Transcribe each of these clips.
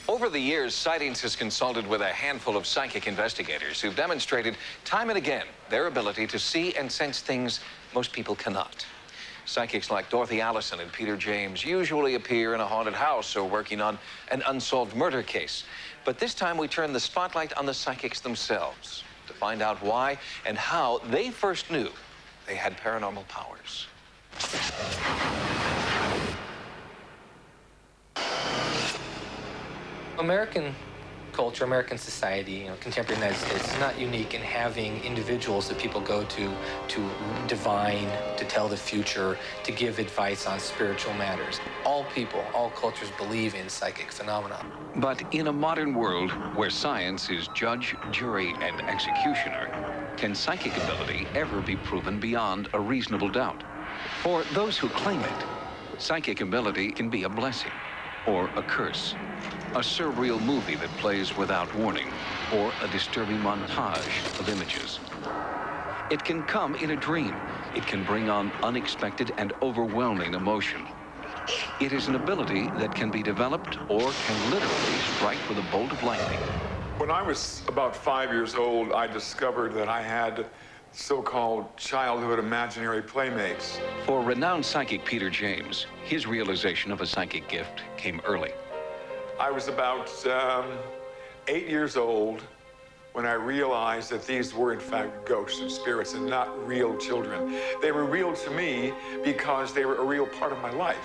Over the years, Sightings has consulted with a handful of psychic investigators who've demonstrated time and again their ability to see and sense things most people cannot. Psychics like Dorothy Allison and Peter James usually appear in a haunted house or working on an unsolved murder case. But this time we turn the spotlight on the psychics themselves to find out why and how they first knew they had paranormal powers. American culture, American society, contemporary United States is not unique in having individuals that people go to divine, to tell the future, to give advice on spiritual matters. All people, all cultures believe in psychic phenomena. But in a modern world where science is judge, jury, and executioner, can psychic ability ever be proven beyond a reasonable doubt? For those who claim it, psychic ability can be a blessing or a curse, a surreal movie that plays without warning, or a disturbing montage of images. It can come in a dream. It can bring on unexpected and overwhelming emotion. It is an ability that can be developed or can literally strike with a bolt of lightning. When I was about 5 years old, I discovered that I had so-called childhood imaginary playmates. For renowned psychic Peter James, his realization of a psychic gift came early. I was about 8 years old when I realized that these were in fact ghosts and spirits and not real children. They were real to me because they were a real part of my life.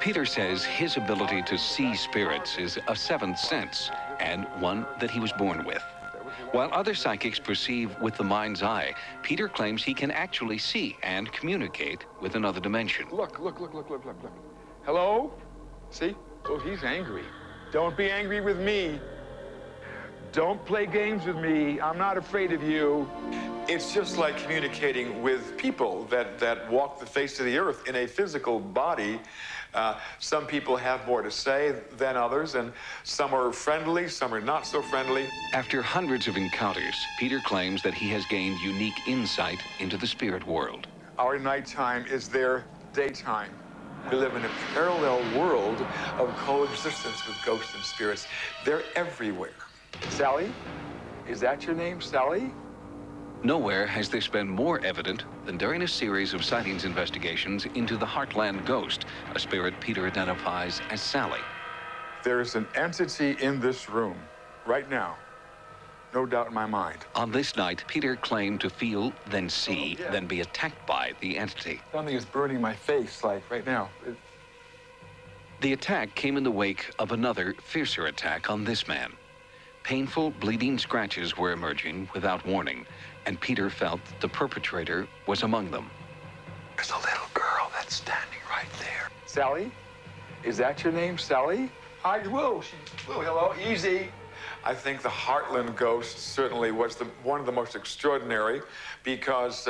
Peter says his ability to see spirits is a seventh sense and one that he was born with. While other psychics perceive with the mind's eye, Peter claims he can actually see and communicate with another dimension. Look. Hello? See? Oh, he's angry. Don't be angry with me. Don't play games with me. I'm not afraid of you. It's just like communicating with people that walk the face of the earth in a physical body. Some people have more to say than others, and some are friendly, some are not so friendly. After hundreds of encounters, Peter claims that he has gained unique insight into the spirit world. Our nighttime is their daytime. We live in a parallel world of coexistence with ghosts and spirits. They're everywhere. Sally? Is that your name, Sally? Nowhere has this been more evident than during a series of sightings investigations into the Heartland Ghost, a spirit Peter identifies as Sally. There's an entity in this room right now. No doubt in my mind. On this night, Peter claimed to feel, then see, then be attacked by the entity. Something is burning my face, like right now. The attack came in the wake of another, fiercer attack on this man. Painful, bleeding scratches were emerging without warning, and Peter felt the perpetrator was among them. There's a little girl that's standing right there. Sally? Is that your name, Sally? Hi, whoa, hello, easy. I think the Heartland Ghost certainly was one of the most extraordinary because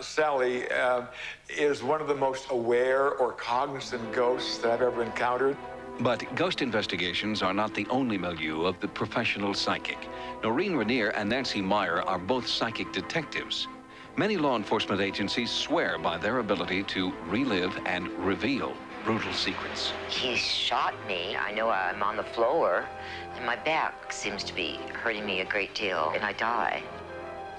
Sally is one of the most aware or cognizant ghosts that I've ever encountered. But ghost investigations are not the only milieu of the professional psychic. Noreen Rainier and Nancy Meyer are both psychic detectives. Many law enforcement agencies swear by their ability to relive and reveal brutal secrets. He shot me. I know I'm on the floor, and my back seems to be hurting me a great deal, and I die.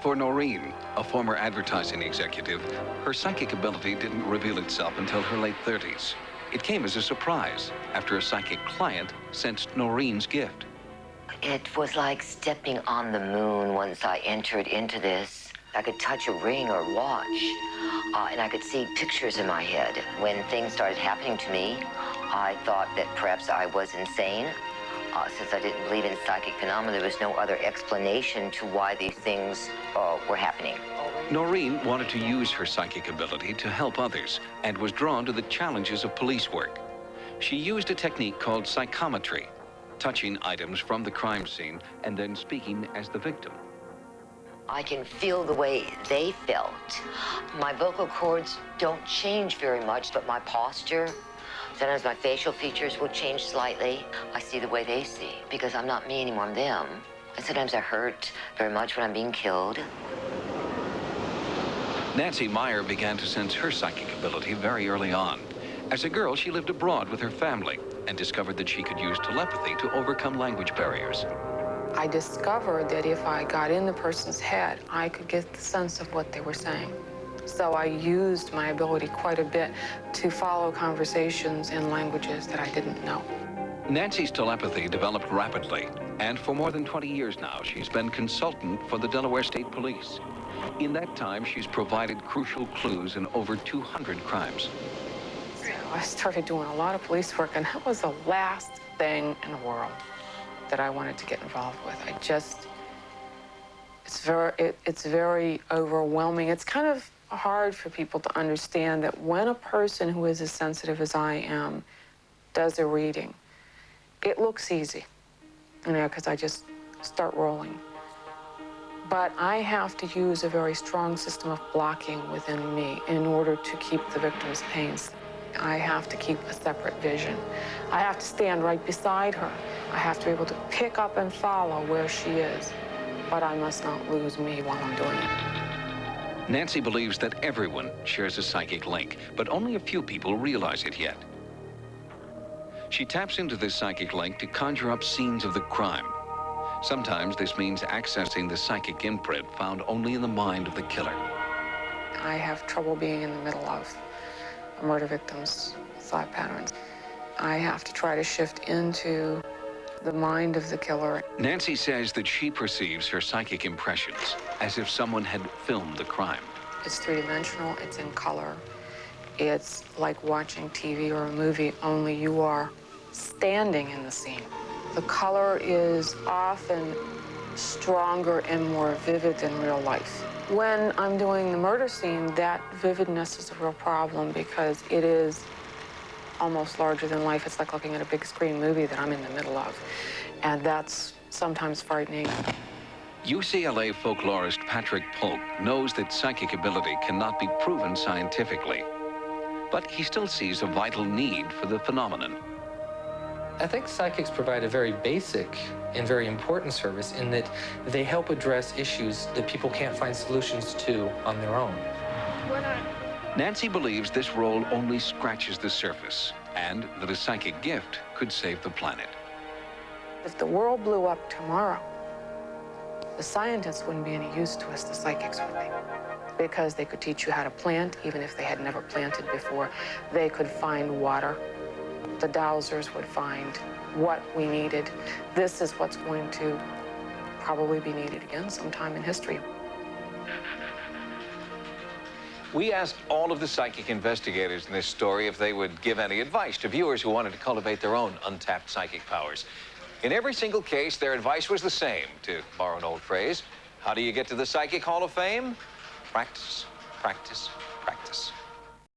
For Noreen, a former advertising executive, her psychic ability didn't reveal itself until her late 30s. It came as a surprise after a psychic client sensed Noreen's gift. It was like stepping on the moon once I entered into this. I could touch a ring or watch, and I could see pictures in my head. When things started happening to me, I thought that perhaps I was insane. Since I didn't believe in psychic phenomena, there was no other explanation to why these things were happening. Noreen wanted to use her psychic ability to help others and was drawn to the challenges of police work. She used a technique called psychometry, touching items from the crime scene and then speaking as the victim. I can feel the way they felt. My vocal cords don't change very much, but my posture, sometimes my facial features will change slightly. I see the way they see because I'm not me anymore, I'm them. And sometimes I hurt very much when I'm being killed. Nancy Meyer began to sense her psychic ability very early on. As a girl, she lived abroad with her family and discovered that she could use telepathy to overcome language barriers. I discovered that if I got in the person's head, I could get the sense of what they were saying. So I used my ability quite a bit to follow conversations in languages that I didn't know. Nancy's telepathy developed rapidly, and for more than 20 years now, she's been consultant for the Delaware State Police. In that time, she's provided crucial clues in over 200 crimes. So I started doing a lot of police work, and that was the last thing in the world that I wanted to get involved with. It's very overwhelming. It's kind of hard for people to understand that when a person who is as sensitive as I am does a reading, it looks easy, you know, because I just start rolling. But I have to use a very strong system of blocking within me in order to keep the victim's pains. I have to keep a separate vision. I have to stand right beside her. I have to be able to pick up and follow where she is. But I must not lose me while I'm doing it. Nancy believes that everyone shares a psychic link, but only a few people realize it yet. She taps into this psychic link to conjure up scenes of the crime. Sometimes this means accessing the psychic imprint found only in the mind of the killer. I have trouble being in the middle of a murder victim's thought patterns. I have to try to shift into the mind of the killer. Nancy says that she perceives her psychic impressions as if someone had filmed the crime. It's three-dimensional, it's in color. It's like watching TV or a movie, only you are standing in the scene. The color is often stronger and more vivid than real life. When I'm doing the murder scene, that vividness is a real problem because it is almost larger than life. It's like looking at a big screen movie that I'm in the middle of. And that's sometimes frightening. UCLA folklorist Patrick Polk knows that psychic ability cannot be proven scientifically, but he still sees a vital need for the phenomenon. I think psychics provide a very basic and very important service in that they help address issues that people can't find solutions to on their own. Nancy believes this role only scratches the surface and that a psychic gift could save the planet. If the world blew up tomorrow, the scientists wouldn't be any use to us, the psychics would be. Because they could teach you how to plant, even if they had never planted before. They could find water. The dowsers would find what we needed. This is what's going to probably be needed again sometime in history. We asked all of the psychic investigators in this story if they would give any advice to viewers who wanted to cultivate their own untapped psychic powers. In every single case, their advice was the same, to borrow an old phrase. How do you get to the Psychic Hall of Fame? Practice, practice, practice.